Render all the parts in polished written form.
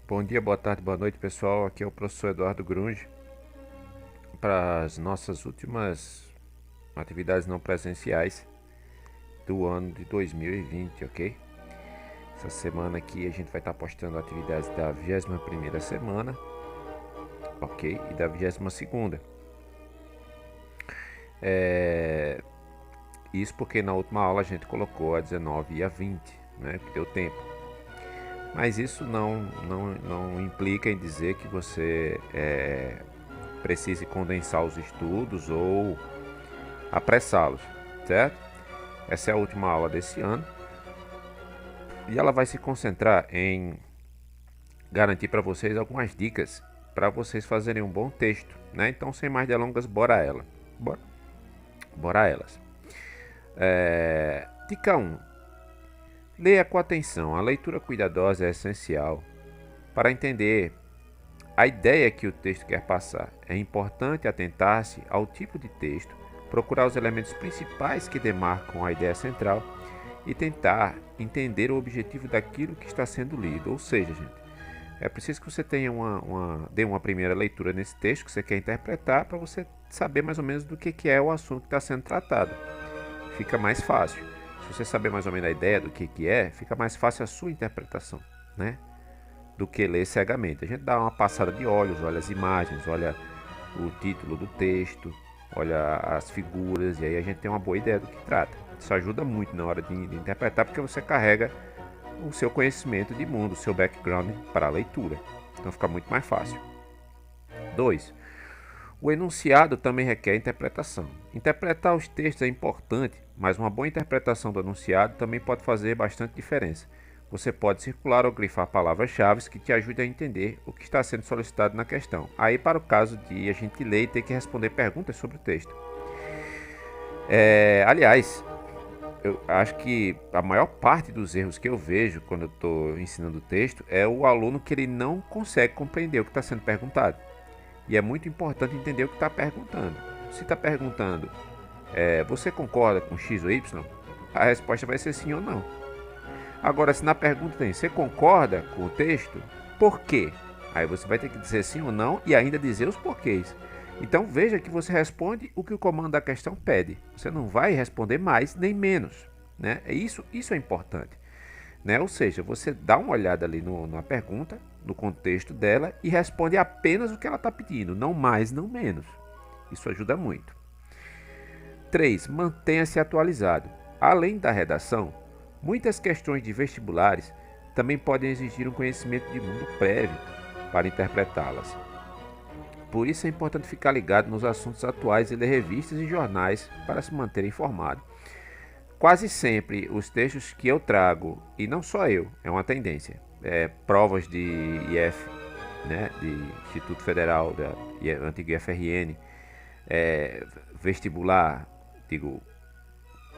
Bom dia, boa tarde, boa noite, pessoal. Aqui é o professor Eduardo Grunge para as nossas últimas atividades não presenciais do ano de 2020, ok? Essa semana aqui a gente vai estar postando atividades da 21ª semana, ok? E da 22ª. Isso porque na última aula a gente colocou a 19 e a 20, né? Que deu tempo. Mas isso não implica em dizer que você precise condensar os estudos ou apressá-los, certo? Essa é a última aula desse ano e ela vai se concentrar em garantir para vocês algumas dicas para vocês fazerem um bom texto, né? Então, sem mais delongas, bora ela. Bora elas. Dica 1. Leia com atenção. A leitura cuidadosa é essencial para entender a ideia que o texto quer passar. É importante atentar-se ao tipo de texto, procurar os elementos principais que demarcam a ideia central e tentar entender o objetivo daquilo que está sendo lido. Ou seja, gente, é preciso que você tenha dê uma primeira leitura nesse texto que você quer interpretar para você saber mais ou menos do que é o assunto que está sendo tratado. Fica mais fácil. Se você saber mais ou menos a ideia do que é, fica mais fácil a sua interpretação, né? Do que ler cegamente. A gente dá uma passada de olhos, olha as imagens, olha o título do texto, olha as figuras, e aí a gente tem uma boa ideia do que trata. Isso ajuda muito na hora de interpretar, porque você carrega o seu conhecimento de mundo, o seu background para a leitura. Então fica muito mais fácil. 2. O enunciado também requer interpretação. Interpretar os textos é importante, mas uma boa interpretação do enunciado também pode fazer bastante diferença. Você pode circular ou grifar palavras-chave que te ajudem a entender o que está sendo solicitado na questão. Aí, para o caso de a gente ler e ter que responder perguntas sobre o texto. Aliás, eu acho que a maior parte dos erros que eu vejo quando eu estou ensinando o texto é o aluno que ele não consegue compreender o que está sendo perguntado. E é muito importante entender o que está perguntando. Se está perguntando, você concorda com X ou Y? A resposta vai ser sim ou não. Agora, se na pergunta tem, você concorda com o texto? Por quê? Aí você vai ter que dizer sim ou não e ainda dizer os porquês. Então veja que você responde o que o comando da questão pede. Você não vai responder mais nem menos, né? Isso é importante, né? Ou seja, você dá uma olhada ali na pergunta, no contexto dela e responde apenas o que ela está pedindo, não mais, não menos. Isso ajuda muito. 3. Mantenha-se atualizado. Além da redação, muitas questões de vestibulares também podem exigir um conhecimento de mundo prévio para interpretá-las. Por isso é importante ficar ligado nos assuntos atuais e ler revistas e jornais para se manter informado. Quase sempre os textos que eu trago, e não só eu, é uma tendência, provas de IF, né, de Instituto Federal, da antiga IFRN, vestibular, digo,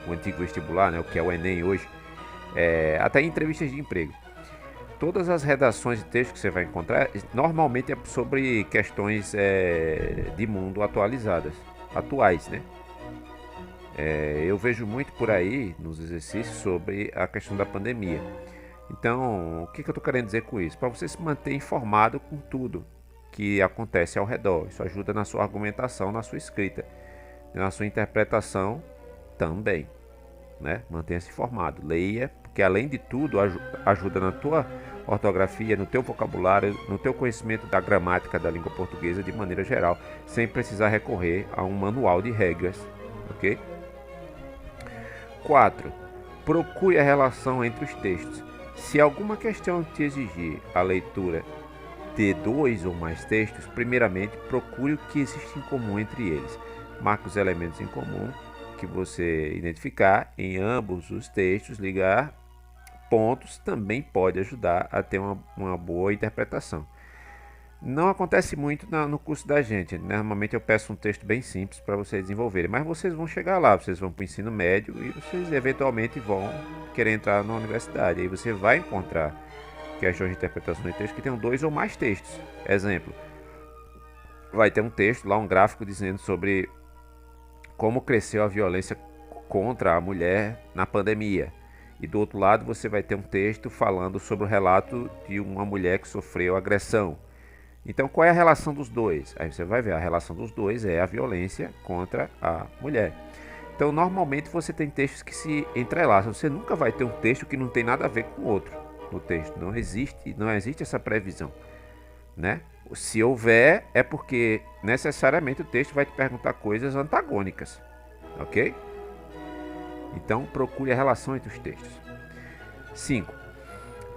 o antigo vestibular, né, o que é o Enem hoje, até em entrevistas de emprego. Todas as redações de texto que você vai encontrar, normalmente é sobre questões de mundo atuais, né? Eu vejo muito por aí nos exercícios sobre a questão da pandemia. Então, o que eu estou querendo dizer com isso? Para você se manter informado com tudo que acontece ao redor. Isso ajuda na sua argumentação, na sua escrita, na sua interpretação também, né? Mantenha-se informado, leia, porque além de tudo ajuda na tua ortografia, no teu vocabulário, no teu conhecimento da gramática da língua portuguesa de maneira geral, sem precisar recorrer a um manual de regras, ok? 4. Procure a relação entre os textos. Se alguma questão te exigir a leitura de 2 ou mais textos, primeiramente procure o que existe em comum entre eles. Marque os elementos em comum que você identificar em ambos os textos, ligar pontos também pode ajudar a ter uma boa interpretação. Não acontece muito no curso da gente. Normalmente eu peço um texto bem simples para vocês desenvolverem, mas vocês vão chegar lá, vocês vão para o ensino médio e vocês eventualmente vão querer entrar na universidade. Aí você vai encontrar questões de interpretação de texto que tenham 2 ou mais textos. Exemplo, vai ter um texto lá, um gráfico dizendo sobre como cresceu a violência contra a mulher na pandemia. E do outro lado você vai ter um texto falando sobre o relato de uma mulher que sofreu agressão. Então qual é a relação dos dois? Aí você vai ver, a relação dos dois é a violência contra a mulher. Então normalmente você tem textos que se entrelaçam. Você nunca vai ter um texto que não tem nada a ver com o outro no texto. Não existe essa previsão, né? Se houver, é porque necessariamente o texto vai te perguntar coisas antagônicas, ok? Então procure a relação entre os textos. 5.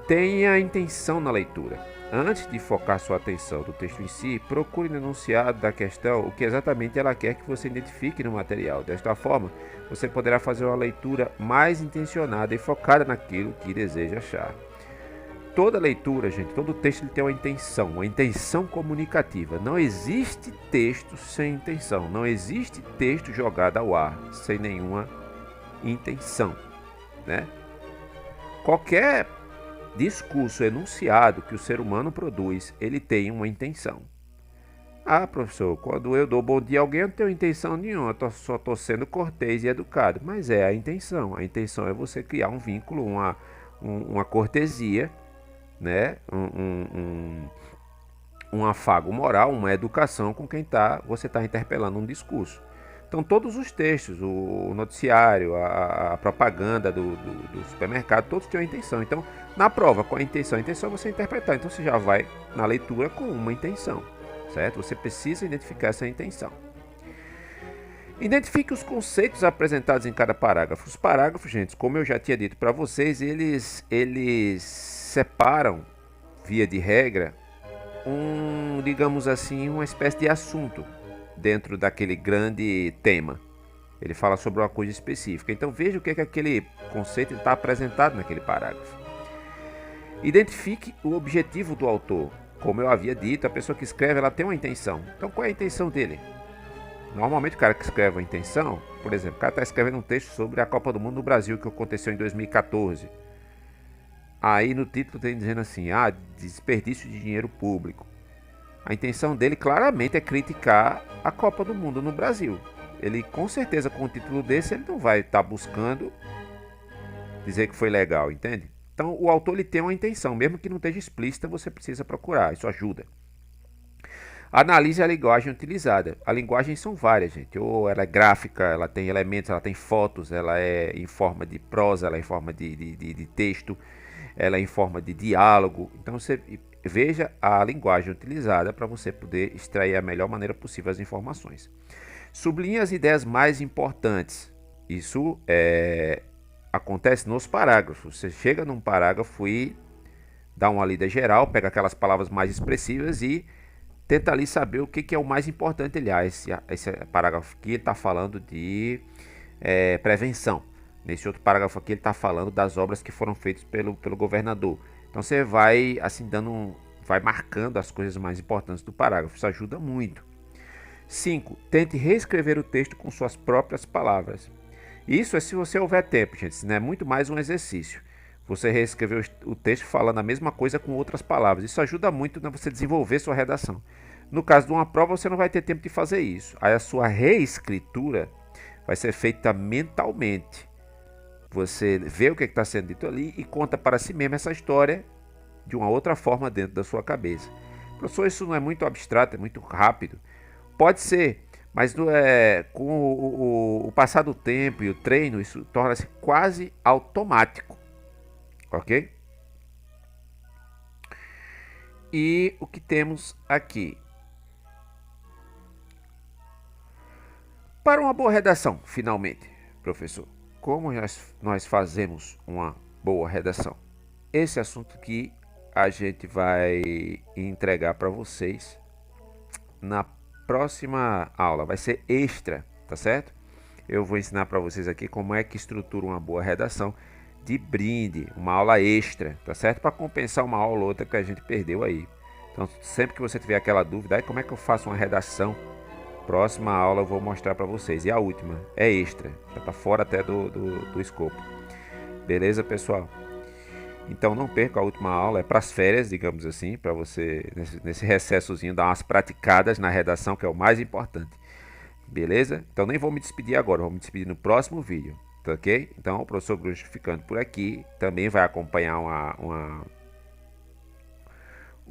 Tenha intenção na leitura. Antes de focar sua atenção no texto em si, procure no enunciado da questão o que exatamente ela quer que você identifique no material. Desta forma, você poderá fazer uma leitura mais intencionada e focada naquilo que deseja achar. Toda leitura, gente, todo texto tem uma intenção comunicativa. Não existe texto sem intenção. Não existe texto jogado ao ar sem nenhuma intenção, né? Qualquer discurso enunciado que o ser humano produz, ele tem uma intenção. Ah, professor, quando eu dou bom dia a alguém, eu não tenho intenção nenhuma, eu só estou sendo cortês e educado. Mas é a intenção. A intenção é você criar um vínculo, uma cortesia, né? Um afago moral, uma educação com quem você está interpelando um discurso. Então todos os textos, o noticiário, a propaganda do supermercado, todos têm uma intenção. Então, na prova, qual a intenção? A intenção é você interpretar. Então você já vai na leitura com uma intenção, certo? Você precisa identificar essa intenção. Identifique os conceitos apresentados em cada parágrafo. Os parágrafos, gente, como eu já tinha dito para vocês, eles separam, via de regra, digamos assim, uma espécie de assunto dentro daquele grande tema. Ele fala sobre uma coisa específica. Então veja o que aquele conceito está apresentado naquele parágrafo. Identifique o objetivo do autor. Como eu havia dito, a pessoa que escreve, ela tem uma intenção. Então qual é a intenção dele? Normalmente o cara que escreve uma intenção, por exemplo, o cara está escrevendo um texto sobre a Copa do Mundo no Brasil, que aconteceu em 2014. Aí no título tem dizendo assim, desperdício de dinheiro público. A intenção dele claramente é criticar a Copa do Mundo no Brasil. Ele, com certeza, com o título desse, ele não vai estar buscando dizer que foi legal, entende? Então, o autor ele tem uma intenção, mesmo que não esteja explícita, você precisa procurar, isso ajuda. Analise a linguagem utilizada. A linguagem são várias, gente. Ou ela é gráfica, ela tem elementos, ela tem fotos, ela é em forma de prosa, ela é em forma de texto, ela é em forma de diálogo. Então, você veja a linguagem utilizada para você poder extrair a melhor maneira possível as informações. Sublinhe as ideias mais importantes. Isso acontece nos parágrafos. Você chega num parágrafo e dá uma lida geral, pega aquelas palavras mais expressivas e tenta ali saber o que é o mais importante. Aliás, esse parágrafo aqui está falando de prevenção. Nesse outro parágrafo aqui ele está falando das obras que foram feitas pelo governador. Então você vai assim vai marcando as coisas mais importantes do parágrafo. Isso ajuda muito. 5. Tente reescrever o texto com suas próprias palavras. Isso é se você houver tempo, gente. Isso não é muito mais um exercício. Você reescrever o texto falando a mesma coisa com outras palavras. Isso ajuda muito a você desenvolver sua redação. No caso de uma prova, você não vai ter tempo de fazer isso. Aí a sua reescritura vai ser feita mentalmente. Você vê o que está sendo dito ali e conta para si mesmo essa história de uma outra forma dentro da sua cabeça. Professor, isso não é muito abstrato, é muito rápido. Pode ser, mas com o passar do tempo e o treino, isso torna-se quase automático. Ok? E o que temos aqui? Para uma boa redação, finalmente, professor. Como nós fazemos uma boa redação? Esse assunto que a gente vai entregar para vocês na próxima aula. Vai ser extra, tá certo? Eu vou ensinar para vocês aqui como é que estrutura uma boa redação de brinde, uma aula extra, tá certo? Para compensar uma aula ou outra que a gente perdeu aí. Então, sempre que você tiver aquela dúvida, como é que eu faço uma redação? Próxima aula eu vou mostrar para vocês. E a última é extra, já tá fora até do escopo. Beleza, pessoal? Então não perca a última aula, é para as férias, digamos assim, para você nesse recessozinho dar umas praticadas na redação, que é o mais importante. Beleza? Então nem vou me despedir agora, vou me despedir no próximo vídeo. Tá ok? Então, o professor Bruxo ficando por aqui, também vai acompanhar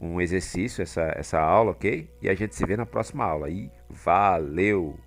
um exercício, essa aula, ok? E a gente se vê na próxima aula. E valeu!